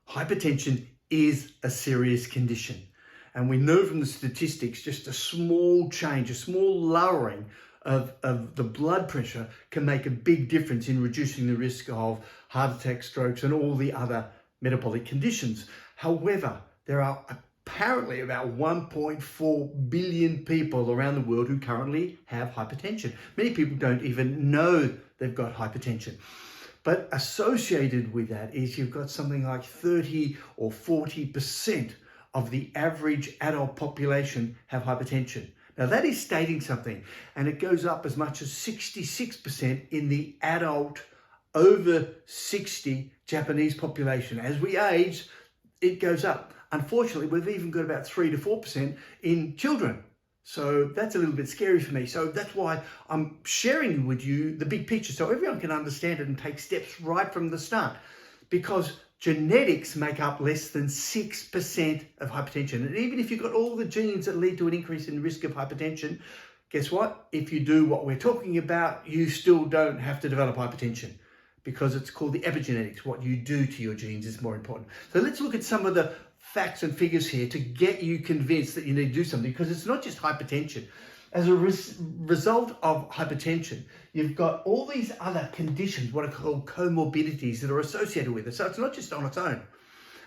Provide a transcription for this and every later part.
hypertension is a serious condition. And we know from the statistics, just a small change, a small lowering of the blood pressure can make a big difference in reducing the risk of heart attacks, strokes, and all the other metabolic conditions. However, there are apparently about 1.4 billion people around the world who currently have hypertension. Many people don't even know they've got hypertension. But associated with that is you've got something like 30 or 40% of the average adult population have hypertension. Now that is stating something, and it goes up as much as 66% in the adult over 60 Japanese population. As we age, it goes up. Unfortunately, we've even got about 3 to 4% in children. So that's a little bit scary for me. So that's why I'm sharing with you the big picture so everyone can understand it and take steps right from the start. Because genetics make up less than 6% of hypertension. And even if you've got all the genes that lead to an increase in the risk of hypertension, guess what? If you do what we're talking about, you still don't have to develop hypertension, because it's called the epigenetics. What you do to your genes is more important. So let's look at some of the facts and figures here to get you convinced that you need to do something, because it's not just hypertension. As a result of hypertension, you've got all these other conditions, what are called comorbidities, that are associated with it. So it's not just on its own.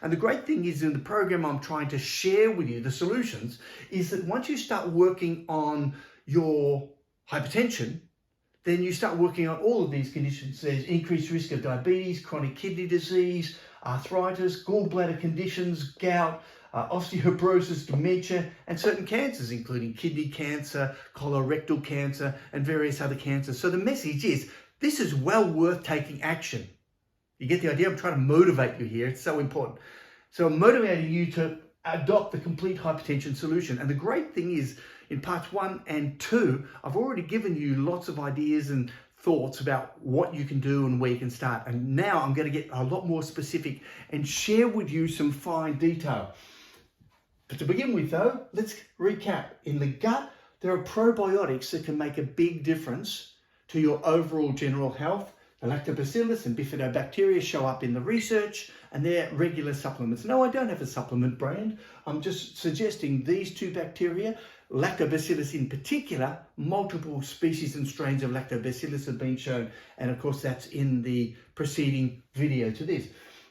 And the great thing is, in the program I'm trying to share with you, the solutions, is that once you start working on your hypertension, then you start working on all of these conditions. There's increased risk of diabetes, chronic kidney disease, arthritis, gallbladder conditions, gout, osteoporosis, dementia, and certain cancers, including kidney cancer, colorectal cancer, and various other cancers. So the message is, this is well worth taking action. You get the idea? I'm trying to motivate you here. It's so important. So I'm motivating you to adopt the complete hypertension solution. And the great thing is, in parts 1 and 2, I've already given you lots of ideas and thoughts about what you can do and where you can start. And now I'm going to get a lot more specific and share with you some fine detail. But to begin with though, let's recap. In the gut, there are probiotics that can make a big difference to your overall general health. The lactobacillus and bifidobacteria show up in the research, and they're regular supplements. No, I don't have a supplement brand. I'm just suggesting these two bacteria, lactobacillus in particular. Multiple species and strains of lactobacillus have been shown, and of course that's in the preceding video to this.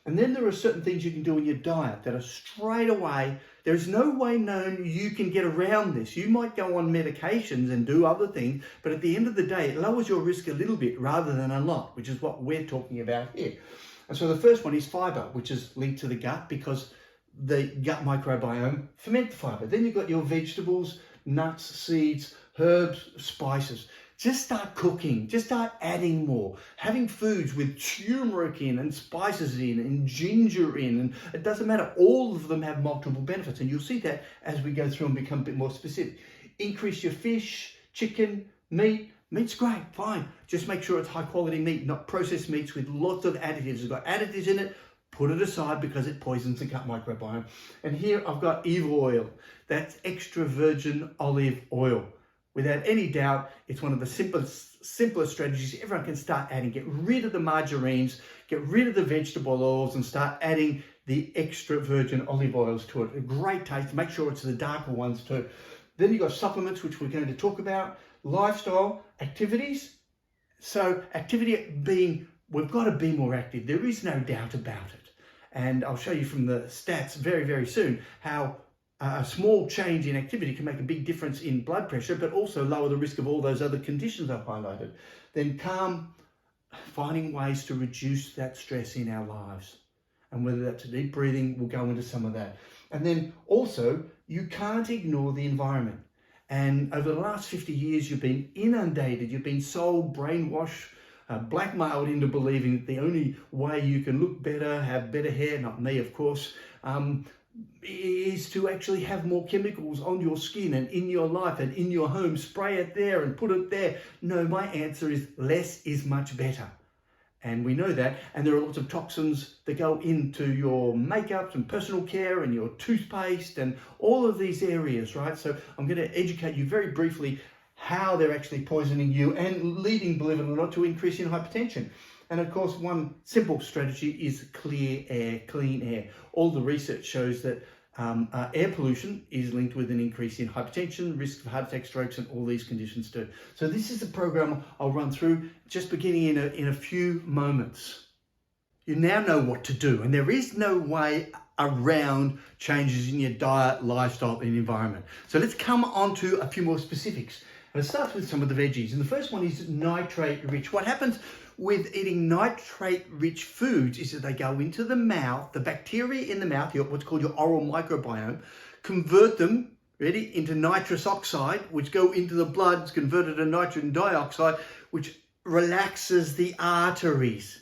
And then there are certain things you can do in your diet that are straight away, there's no way known you can get around this. You might go on medications and do other things, but at the end of the day, it lowers your risk a little bit rather than a lot, which is what we're talking about here. And so the first one is fiber, which is linked to the gut because the gut microbiome ferment the fiber. Then you've got your vegetables, nuts, seeds, herbs, spices. Just start cooking, just start adding more, having foods with turmeric in and spices in and ginger in, and it doesn't matter, all of them have multiple benefits, and you'll see that as we go through and become a bit more specific. Increase your fish, chicken, meat. Meat's great, fine. Just make sure it's high quality meat, not processed meats with lots of additives. It's got additives in it, put it aside because it poisons the gut microbiome. And here I've got EVA oil, that's extra virgin olive oil. Without any doubt, it's one of the simplest strategies everyone can start adding. Get rid of the margarines, get rid of the vegetable oils, and start adding the extra virgin olive oils to it. A great taste. Make sure it's the darker ones too. Then you've got supplements, which we're going to talk about. Lifestyle, activities. So activity being, we've got to be more active. There is no doubt about it. And I'll show you from the stats very, very soon how a small change in activity can make a big difference in blood pressure, but also lower the risk of all those other conditions I've highlighted. Then calm, finding ways to reduce that stress in our lives. And whether that's deep breathing, we'll go into some of that. And then also, you can't ignore the environment. And over the last 50 years, you've been inundated, you've been sold, brainwashed, blackmailed into believing that the only way you can look better, have better hair, not me of course, is to actually have more chemicals on your skin and in your life and in your home. Spray it there and put it there. No, my answer is less is much better. And we know that. And there are lots of toxins that go into your makeup and personal care and your toothpaste and all of these areas, right? So I'm going to educate you very briefly how they're actually poisoning you and leading, believe it or not, to increase in hypertension. And of course, one simple strategy is clear air, clean air. All the research shows that air pollution is linked with an increase in hypertension, risk of heart attack, strokes, and all these conditions too. So this is a program I'll run through just beginning in a few moments. You now know what to do, and there is no way around changes in your diet, lifestyle, and environment. So let's come on to a few more specifics. And it starts with some of the veggies. And the first one is nitrate rich. What happens with eating nitrate rich foods is that they go into the mouth, the bacteria in the mouth, what's called your oral microbiome, convert them, ready, into nitrous oxide, which go into the blood, it's converted to nitrogen dioxide, which relaxes the arteries.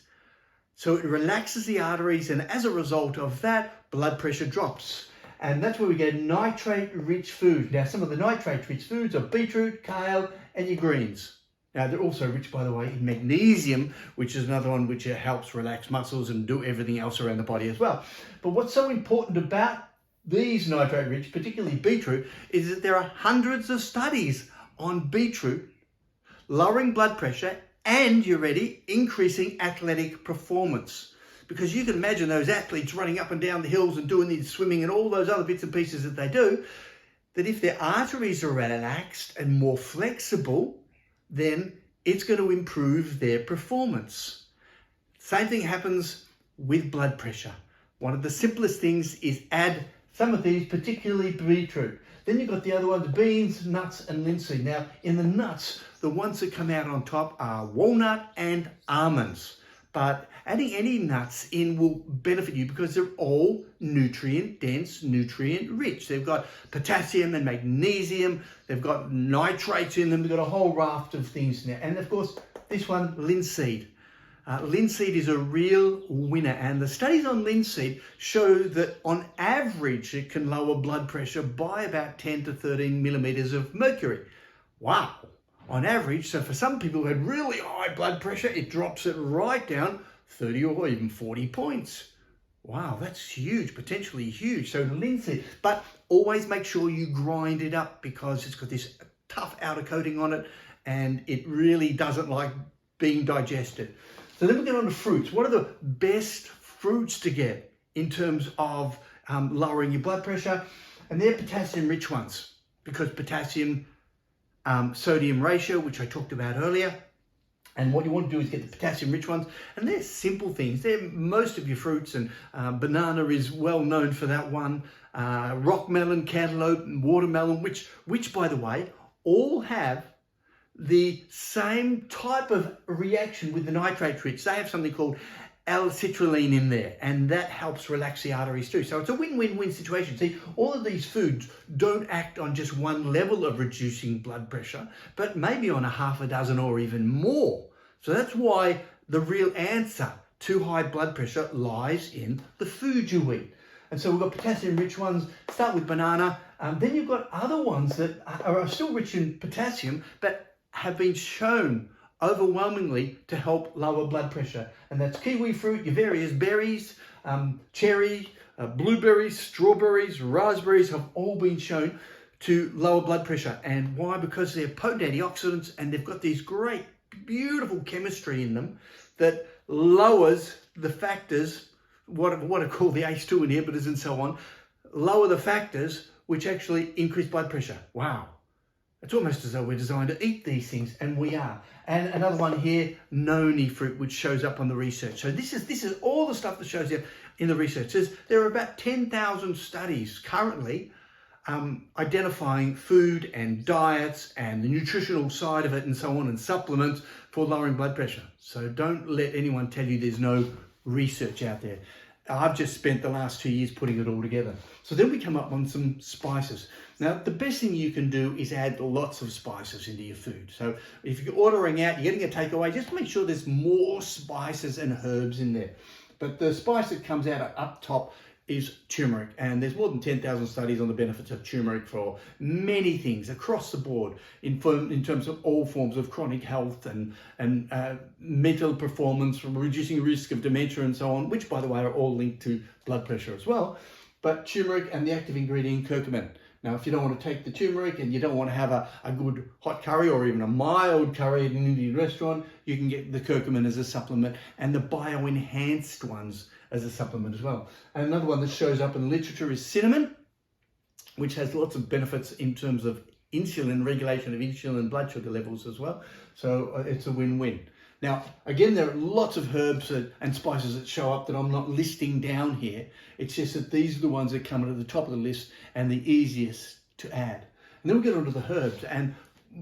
So it relaxes the arteries, and as a result of that, blood pressure drops. And that's where we get nitrate-rich food. Now, some of the nitrate-rich foods are beetroot, kale, and your greens. Now, they're also rich, by the way, in magnesium, which is another one which helps relax muscles and do everything else around the body as well. But what's so important about these nitrate-rich, particularly beetroot, is that there are hundreds of studies on beetroot lowering blood pressure and, you ready, increasing athletic performance. Because you can imagine those athletes running up and down the hills and doing the swimming and all those other bits and pieces that they do, that if their arteries are relaxed and more flexible, then it's going to improve their performance. Same thing happens with blood pressure. One of the simplest things is add some of these, particularly beetroot. Then you've got the other ones, beans, nuts, and linseed. Now, in the nuts, the ones that come out on top are walnut and almonds. But adding any nuts in will benefit you because they're all nutrient dense, nutrient rich. They've got potassium and magnesium. They've got nitrates in them. They've got a whole raft of things now. And of course, this one, linseed. Linseed is a real winner. And the studies on linseed show that on average, it can lower blood pressure by about 10 to 13 millimeters of mercury. Wow. On average, so for some people who had really high blood pressure, it drops it right down 30 or even 40 points. Wow, that's huge, potentially huge. So linseed, but always make sure you grind it up because it's got this tough outer coating on it and it really doesn't like being digested. So then we get on to fruits. What are the best fruits to get in terms of lowering your blood pressure? And they're potassium-rich ones because potassium sodium ratio, which I talked about earlier. And what you want to do is get the potassium-rich ones. And they're simple things. They're most of your fruits, and banana is well known for that one. Rock melon, cantaloupe, and watermelon, which, by the way, all have the same type of reaction with the nitrate-rich. They have something called L-citrulline in there, and that helps relax the arteries too. So it's a win-win-win situation. See, all of these foods don't act on just one level of reducing blood pressure, but maybe on a half a dozen or even more. So that's why the real answer to high blood pressure lies in the food you eat. And so we've got potassium-rich ones. Start with banana. Then you've got other ones that are still rich in potassium, but have been shown overwhelmingly to help lower blood pressure. And that's kiwi fruit, your various berries, cherry, blueberries, strawberries, raspberries have all been shown to lower blood pressure. And why? Because they're potent antioxidants and they've got these great, beautiful chemistry in them that lowers the factors, what are called the ACE2 inhibitors and so on, lower the factors which actually increase blood pressure. Wow. It's almost as though we're designed to eat these things, and we are. And another one here, noni fruit, which shows up on the research. So this is all the stuff that shows up in the research. There are about 10,000 studies currently identifying food and diets and the nutritional side of it and so on, and supplements for lowering blood pressure. So don't let anyone tell you there's no research out there. I've just spent the last 2 years putting it all together. So then we come up on some spices. Now, the best thing you can do is add lots of spices into your food. So if you're ordering out, you're getting a takeaway, just make sure there's more spices and herbs in there. But the spice that comes out up top is turmeric. And there's more than 10,000 studies on the benefits of turmeric for many things across the board in terms of all forms of chronic health and mental performance, reducing risk of dementia and so on, which, by the way, are all linked to blood pressure as well. But turmeric and the active ingredient curcumin. Now, if you don't want to take the turmeric and you don't want to have a good hot curry or even a mild curry at an Indian restaurant, you can get the curcumin as a supplement and the bioenhanced ones as a supplement as well. And another one that shows up in the literature is cinnamon, which has lots of benefits in terms of insulin, regulation of insulin, blood sugar levels as well. So it's a win-win. Now, again, there are lots of herbs and spices that show up that I'm not listing down here. It's just that these are the ones that come at the top of the list and the easiest to add. And then we'll get onto the herbs. And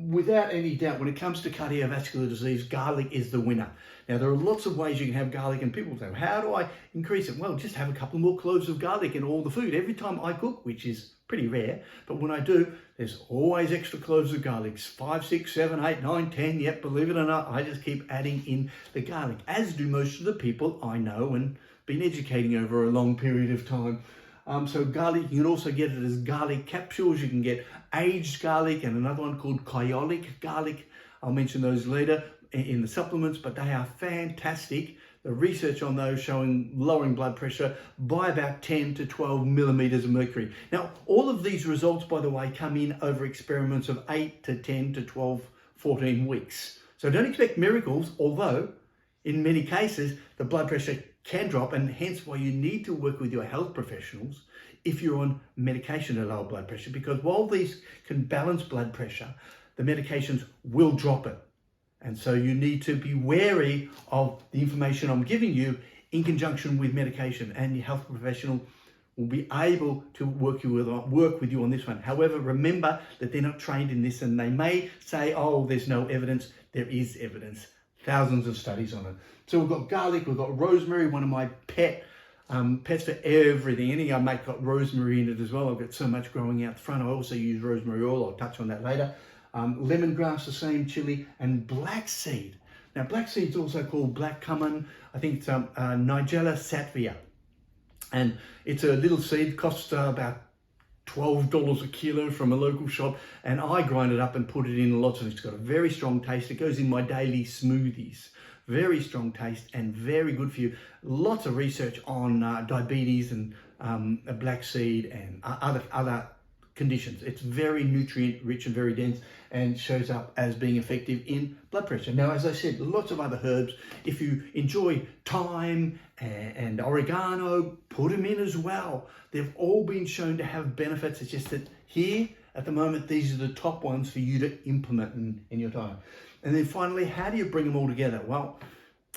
without any doubt, when it comes to cardiovascular disease, garlic is the winner. Now, there are lots of ways you can have garlic, and people say, how do I increase it? Well, just have a couple more cloves of garlic in all the food. Every time I cook, which is pretty rare, but when I do, there's always extra cloves of garlic. 5, 6, 7, 8, 9, 10. Yep, believe it or not, I just keep adding in the garlic, as do most of the people I know and been educating over a long period of time. So garlic, you can also get it as garlic capsules. You can get aged garlic and another one called kyolic garlic. I'll mention those later in the supplements, but they are fantastic. The research on those showing lowering blood pressure by about 10 to 12 millimeters of mercury. Now, all of these results, by the way, come in over experiments of 8 to 10 to 12, 14 weeks. So don't expect miracles, although in many cases, the blood pressure can drop, and hence why you need to work with your health professionals if you're on medication to lower blood pressure, because while these can balance blood pressure, the medications will drop it. And so you need to be wary of the information I'm giving you in conjunction with medication, and your health professional will be able to work with you on this one. However, remember that they're not trained in this, and they may say, oh, there's no evidence. There is evidence. Thousands of studies on it. So we've got garlic, we've got rosemary, one of my pets for everything. Anything I make got rosemary in it as well. I've got so much growing out the front. I also use rosemary oil. I'll touch on that later. Lemongrass, the same, chili, and black seed. Now, black seed is also called black cumin. I think it's Nigella sativa. And it's a little seed, costs about $12 a kilo from a local shop. And I grind it up and put it in lots of it. It's got a very strong taste. It goes in my daily smoothies. Very strong taste and very good for you. Lots of research on diabetes and black seed and other conditions. It's very nutrient rich and very dense, and shows up as being effective in blood pressure. Now, as I said, lots of other herbs. If you enjoy thyme and oregano, put them in as well. They've all been shown to have benefits. It's just that here at the moment, these are the top ones for you to implement in your diet. And then finally, how do you bring them all together? Well,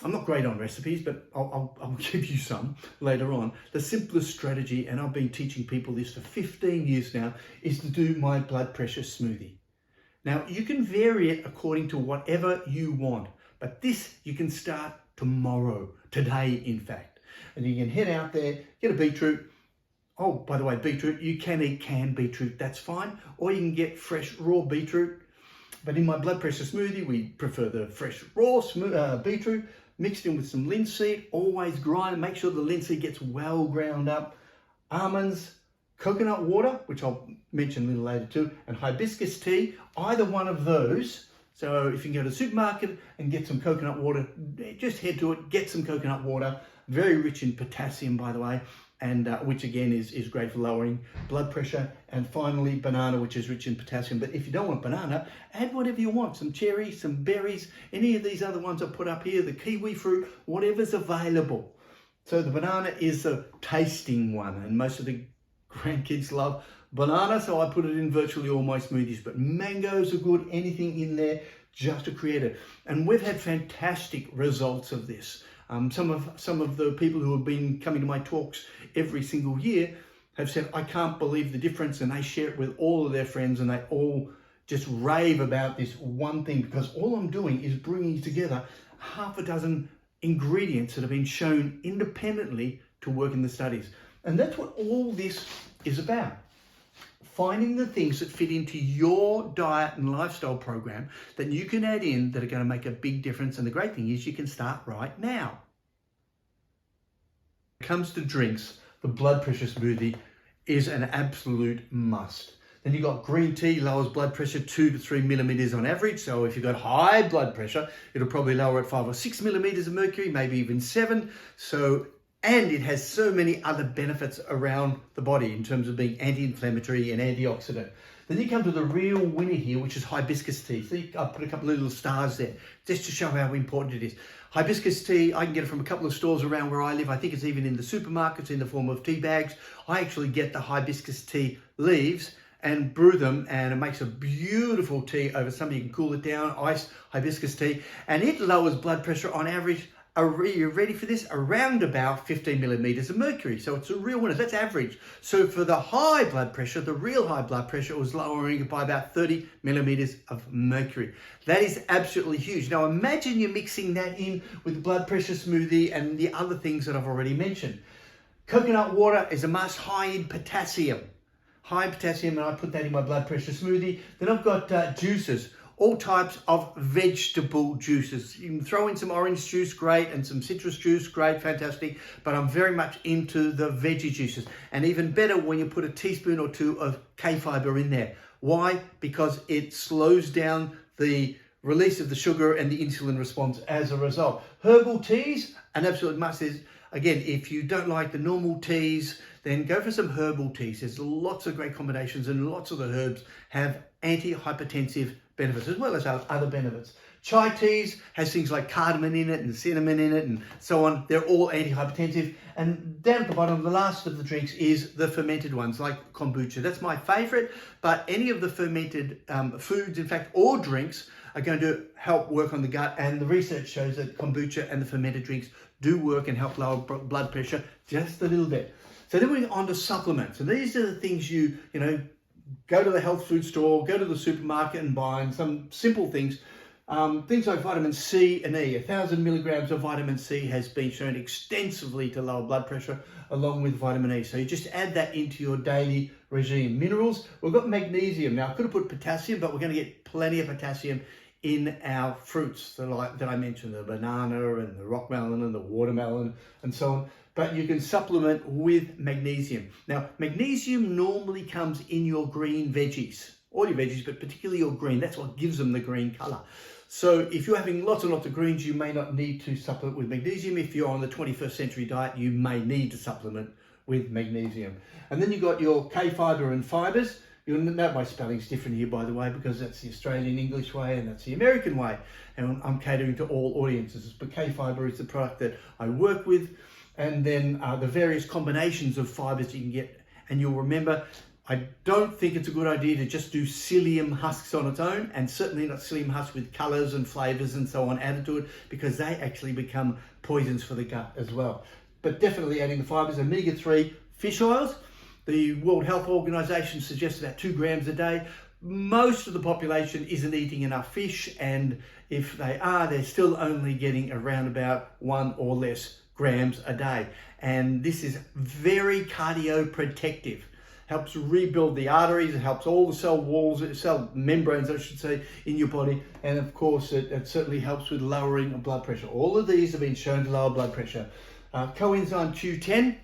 I'm not great on recipes, but I'll give you some later on. The simplest strategy, and I've been teaching people this for 15 years now, is to do my blood pressure smoothie. Now, you can vary it according to whatever you want, but this you can start tomorrow, today in fact. And you can head out there, get a beetroot. Oh, by the way, beetroot, you can eat canned beetroot, that's fine. Or you can get fresh raw beetroot. But in my blood pressure smoothie, we prefer the fresh raw beetroot mixed in with some linseed. Always grind, make sure the linseed gets well ground up. Almonds, coconut water, which I'll mention a little later too, and hibiscus tea, either one of those. So if you can go to the supermarket and get some coconut water, just head to it, get some coconut water. Very rich in potassium, by the way, and which again is great for lowering blood pressure. And finally, banana, which is rich in potassium. But if you don't want banana, add whatever you want. Some cherries, some berries, any of these other ones I put up here, the kiwi fruit, whatever's available. So the banana is a tasting one, and most of the grandkids love banana, so I put it in virtually all my smoothies. But mangoes are good, anything in there just to create it. And we've had fantastic results of this. Some of the people who have been coming to my talks every single year have said, I can't believe the difference, and they share it with all of their friends, and they all just rave about this one thing, because all I'm doing is bringing together half a dozen ingredients that have been shown independently to work in the studies. And that's what all this is about. Finding the things that fit into your diet and lifestyle program that you can add in that are going to make a big difference. And the great thing is you can start right now. When it comes to drinks, the blood pressure smoothie is an absolute must. Then you've got green tea, lowers blood pressure 2 to 3 millimeters on average. So if you've got high blood pressure, it'll probably lower it 5 or 6 millimeters of mercury, maybe even 7. So And it has so many other benefits around the body in terms of being anti-inflammatory and antioxidant. Then you come to the real winner here, which is hibiscus tea. See, I put a couple of little stars there just to show how important it is. Hibiscus tea, I can get it from a couple of stores around where I live. I think it's even in the supermarkets in the form of tea bags. I actually get the hibiscus tea leaves and brew them, and it makes a beautiful tea over summer. You can cool it down, iced hibiscus tea, and it lowers blood pressure on average. Are you ready for this? Around about 15 millimeters of mercury. So it's a real winner. That's average. So for the high blood pressure, the real high blood pressure, was lowering it by about 30 millimeters of mercury. That is absolutely huge. Now imagine you're mixing that in with the blood pressure smoothie and the other things that I've already mentioned. Coconut water is a must, high in potassium. High in potassium, and I put that in my blood pressure smoothie. Then I've got juices. All types of vegetable juices. You can throw in some orange juice, great, and some citrus juice, great, fantastic. But I'm very much into the veggie juices. And even better when you put a teaspoon or two of K-fiber in there. Why? Because it slows down the release of the sugar and the insulin response as a result. Herbal teas, an absolute must. Is, again, if you don't like the normal teas, then go for some herbal teas. There's lots of great combinations, and lots of the herbs have anti-hypertensive benefits as well as other benefits. Chai teas has things like cardamom in it and cinnamon in it and so on. They're all antihypertensive. And down at the bottom, the last of the drinks is the fermented ones like kombucha. That's my favorite, but any of the fermented foods, in fact, or drinks are going to help work on the gut. And the research shows that kombucha and the fermented drinks do work and help lower blood pressure just a little bit. So then we're on to supplements. And these are the things you go to the health food store, go to the supermarket and buy, and some simple things. Things like vitamin C and E. 1,000 milligrams of vitamin C has been shown extensively to lower blood pressure along with vitamin E. So you just add that into your daily regime. Minerals, we've got magnesium. Now I could have put potassium, but we're going to get plenty of potassium in our fruits that I mentioned, the banana and the rock melon and the watermelon and so on. But you can supplement with magnesium. Now, magnesium normally comes in your green veggies, all your veggies, but particularly your green. That's what gives them the green color. So if you're having lots and lots of greens, you may not need to supplement with magnesium. If you're on the 21st century diet, you may need to supplement with magnesium. And then you've got your K-fiber and fibers. You'll note my spelling's different here, by the way, because that's the Australian English way and that's the American way. And I'm catering to all audiences. But K-fiber is the product that I work with. And then the various combinations of fibers you can get. And you'll remember, I don't think it's a good idea to just do psyllium husks on its own, and certainly not psyllium husks with colors and flavors and so on added to it, because they actually become poisons for the gut as well. But definitely adding the fibers. Omega-3 fish oils. The World Health Organization suggests about 2 grams a day. Most of the population isn't eating enough fish, and if they are, they're still only getting around about 1 or less grams a day. And this is very cardioprotective. Helps rebuild the arteries, it helps all the cell walls, cell membranes, I should say, in your body. And of course, it certainly helps with lowering of blood pressure. All of these have been shown to lower blood pressure. Coenzyme Q10,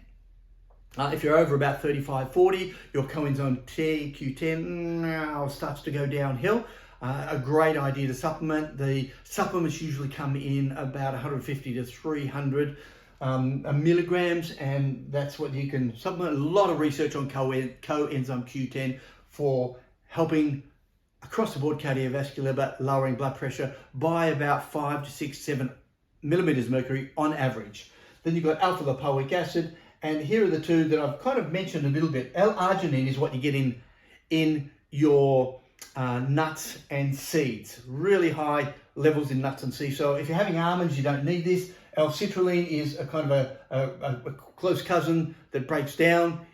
if you're over about 35, 40, your coenzyme Q10 starts to go downhill. A great idea to supplement. The supplements usually come in about 150 to 300 milligrams, and that's what you can supplement. A lot of research on coenzyme Q10 for helping across the board cardiovascular, but lowering blood pressure by about 5 to 6, 7 millimeters mercury on average. Then you've got alpha lipoic acid, and here are the two that I've kind of mentioned a little bit. L-arginine is what you get in your nuts and seeds. Really high levels in nuts and seeds. So if you're having almonds, you don't need this. L-citrulline is a kind of a close cousin that breaks down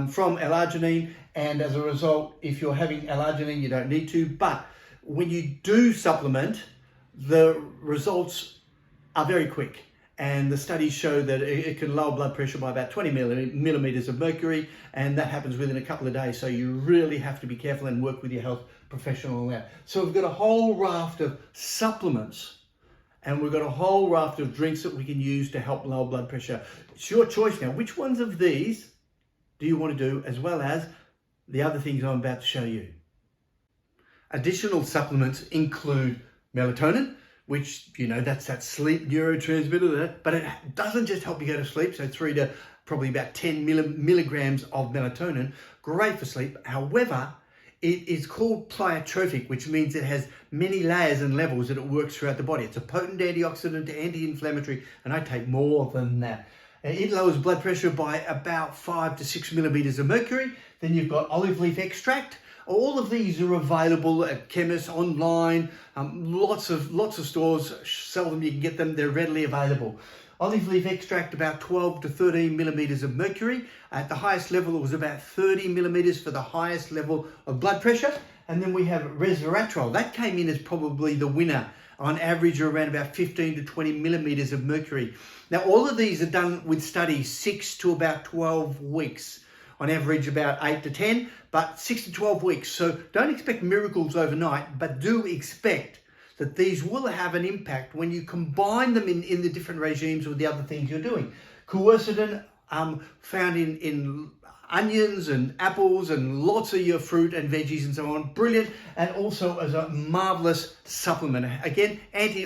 from L-arginine, and as a result, if you're having L-arginine, you don't need to. But when you do supplement, the results are very quick, and the studies show that it can lower blood pressure by about 20 millimeters of mercury, and that happens within a couple of days. So you really have to be careful and work with your health professional on that. So we've got a whole raft of supplements, and we've got a whole raft of drinks that we can use to help lower blood pressure. It's your choice now. Which ones of these do you want to do, as well as the other things I'm about to show you? Additional supplements include melatonin, which, you know, that's that sleep neurotransmitter there, but it doesn't just help you go to sleep. So 3 to probably about 10 milligrams of melatonin, great for sleep. However, it is called pleiotropic, which means it has many layers and levels that it works throughout the body. It's a potent antioxidant, anti-inflammatory, and I take more than that. It lowers blood pressure by about 5 to 6 millimeters of mercury. Then you've got olive leaf extract. All of these are available at chemists, online. Lots of stores sell them. You can get them. They're readily available. Olive leaf extract, about 12 to 13 millimeters of mercury. At the highest level, it was about 30 millimeters for the highest level of blood pressure. And then we have resveratrol. That came in as probably the winner, on average around about 15 to 20 millimeters of mercury. Now, all of these are done with studies 6 to about 12 weeks. On average, about 8 to 10, but 6 to 12 weeks. So don't expect miracles overnight, but do expect that these will have an impact when you combine them in the different regimes with the other things you're doing. Quercetin, found in onions and apples and lots of your fruit and veggies and so on. Brilliant. And also as a marvelous supplement. Again,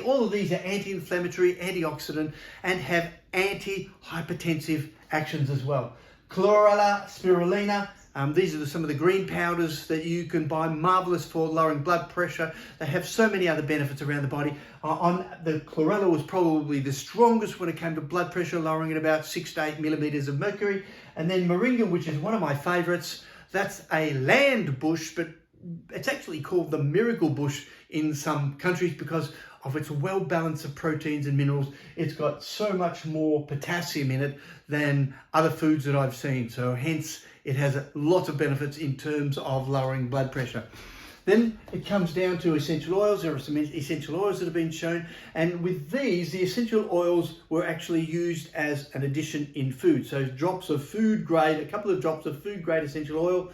all of these are anti-inflammatory, antioxidant, and have anti-hypertensive actions as well. Chlorella, spirulina. These are some of the green powders that you can buy, marvelous for lowering blood pressure. They have so many other benefits around the body. The chlorella was probably the strongest when it came to blood pressure, lowering at about 6 to 8 millimeters of mercury. And then moringa, which is one of my favorites. That's a land bush, but it's actually called the miracle bush in some countries because of its well balance of proteins and minerals. It's got so much more potassium in it than other foods that I've seen. So hence, it has a lot of benefits in terms of lowering blood pressure. Then it comes down to essential oils. There are some essential oils that have been shown. And with these, the essential oils were actually used as an addition in food. So drops of food grade, a couple of drops of food grade essential oil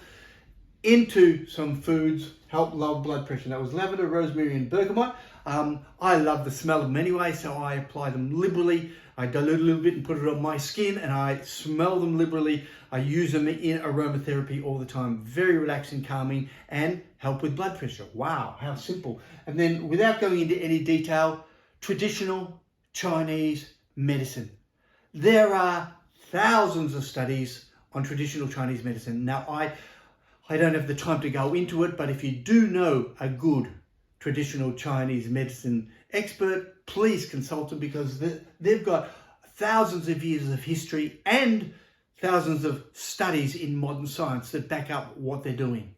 into some foods help lower blood pressure. That was lavender, rosemary, and bergamot. I love the smell of them anyway, so I apply them liberally. I dilute a little bit and put it on my skin, and I smell them liberally. I use them in aromatherapy all the time. Very relaxing, calming, and help with blood pressure. Wow, how simple. And then, without going into any detail, traditional Chinese medicine. There are thousands of studies on traditional Chinese medicine. Now, I don't have the time to go into it, but if you do know a good traditional Chinese medicine expert, please consult them because they've got thousands of years of history and thousands of studies in modern science that back up what they're doing.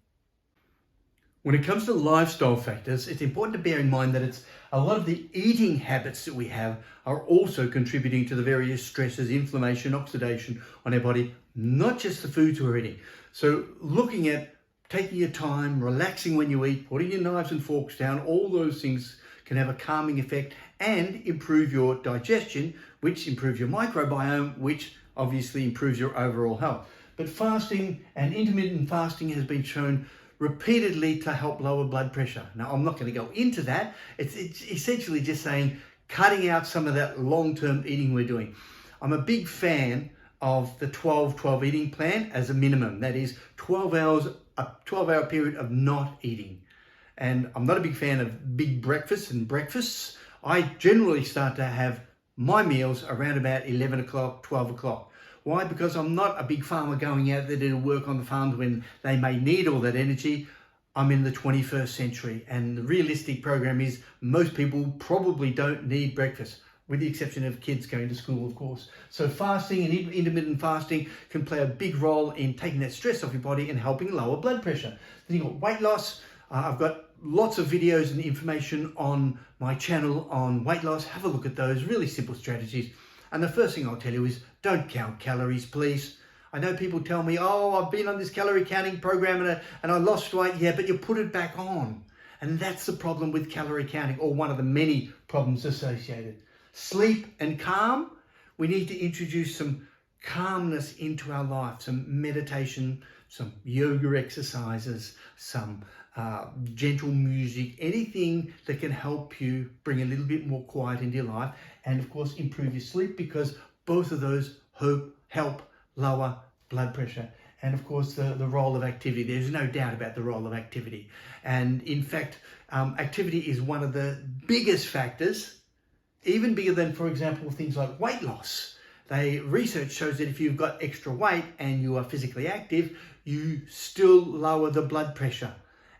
When it comes to lifestyle factors, it's important to bear in mind that it's a lot of the eating habits that we have are also contributing to the various stresses, inflammation, oxidation on our body, not just the foods we're eating. So looking at taking your time, relaxing when you eat, putting your knives and forks down, all those things can have a calming effect and improve your digestion, which improves your microbiome, which obviously improves your overall health. But fasting and intermittent fasting has been shown repeatedly to help lower blood pressure. Now, I'm not going to go into that. It's essentially just saying cutting out some of that long-term eating we're doing. I'm a big fan of the 12-12 eating plan as a minimum. That is 12 hours, a 12-hour period of not eating. And I'm not a big fan of big breakfasts and breakfasts. I generally start to have my meals around about 11 o'clock, 12 o'clock. Why? Because I'm not a big farmer going out there to work on the farms when they may need all that energy. I'm in the 21st century, and the realistic program is most people probably don't need breakfast, with the exception of kids going to school, of course. So fasting and intermittent fasting can play a big role in taking that stress off your body and helping lower blood pressure. Then you've got weight loss. I've got lots of videos and information on my channel on weight loss. Have a look at those, really simple strategies. And the first thing I'll tell you is don't count calories, please. I know people tell me, oh, I've been on this calorie counting program and I lost weight. Yeah, but you put it back on. And that's the problem with calorie counting, or one of the many problems associated. Sleep and calm. We need to introduce some calmness into our life, some meditation, some yoga exercises, some gentle music, anything that can help you bring a little bit more quiet into your life, and of course improve your sleep, because both of those help lower blood pressure. and of course the role of activity. There's no doubt about the role of activity. And in fact, activity is one of the biggest factors, even bigger than, for example, things like weight loss. Research shows that if you've got extra weight and you are physically active, you still lower the blood pressure,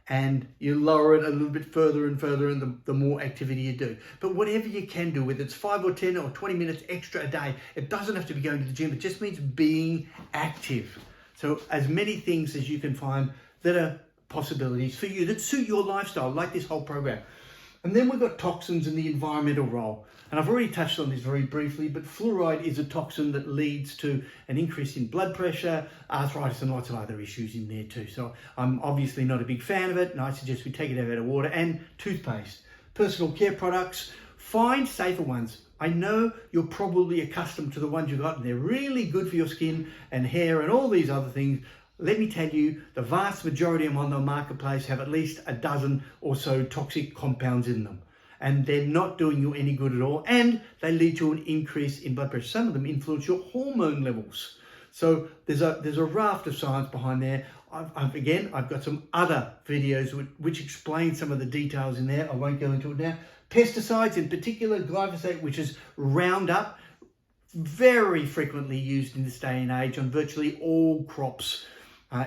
and you lower it a little bit further and further, and the more activity you do. But whatever you can do, whether it's 5 or 10 or 20 minutes extra a day, it doesn't have to be going to the gym. It just means being active. So as many things as you can find that are possibilities for you that suit your lifestyle, like this whole program. And then we've got toxins and the environmental role. And I've already touched on this very briefly, but fluoride is a toxin that leads to an increase in blood pressure, arthritis, and lots of other issues in there too. So I'm obviously not a big fan of it, and I suggest we take it out of water. And toothpaste, personal care products, find safer ones. I know you're probably accustomed to the ones you got, and they're really good for your skin and hair and all these other things. Let me tell you, the vast majority of them on the marketplace have at least a dozen or so toxic compounds in them. And they're not doing you any good at all. And they lead to an increase in blood pressure. Some of them influence your hormone levels. So there's a raft of science behind there. I've got some other videos which explain some of the details in there. I won't go into it now. Pesticides, in particular glyphosate, which is Roundup, very frequently used in this day and age on virtually all crops.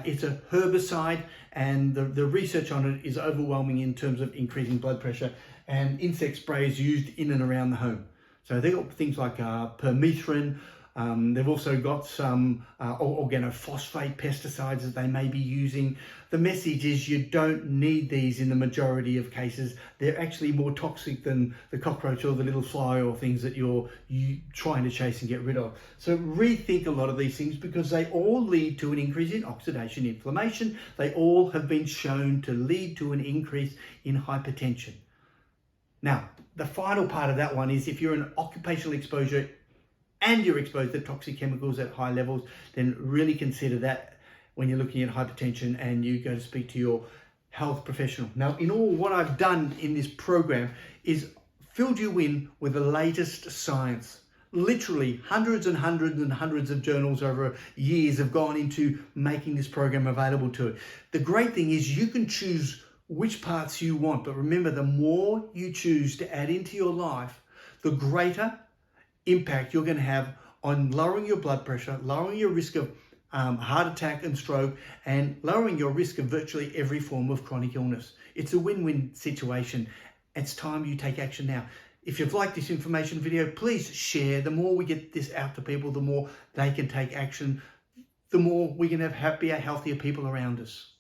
It's a herbicide, and the research on it is overwhelming in terms of increasing blood pressure, and insect sprays used in and around the home. So they've got things like permethrin. They've also got some organophosphate pesticides that they may be using. The message is you don't need these in the majority of cases. They're actually more toxic than the cockroach or the little fly or things that you're trying to chase and get rid of. So rethink a lot of these things, because they all lead to an increase in oxidation inflammation. They all have been shown to lead to an increase in hypertension. Now, the final part of that one is if you're in occupational exposure and you're exposed to toxic chemicals at high levels, then really consider that when you're looking at hypertension and you go to speak to your health professional. Now, in all, what I've done in this program is filled you in with the latest science. Literally hundreds and hundreds and hundreds of journals over years have gone into making this program available to it. The great thing is you can choose which parts you want, but remember, the more you choose to add into your life, the greater impact you're going to have on lowering your blood pressure, lowering your risk of heart attack and stroke, and lowering your risk of virtually every form of chronic illness. It's a win-win situation. It's time you take action now. If you've liked this information video, please share. The more we get this out to people, the more they can take action, the more we can have happier, healthier people around us.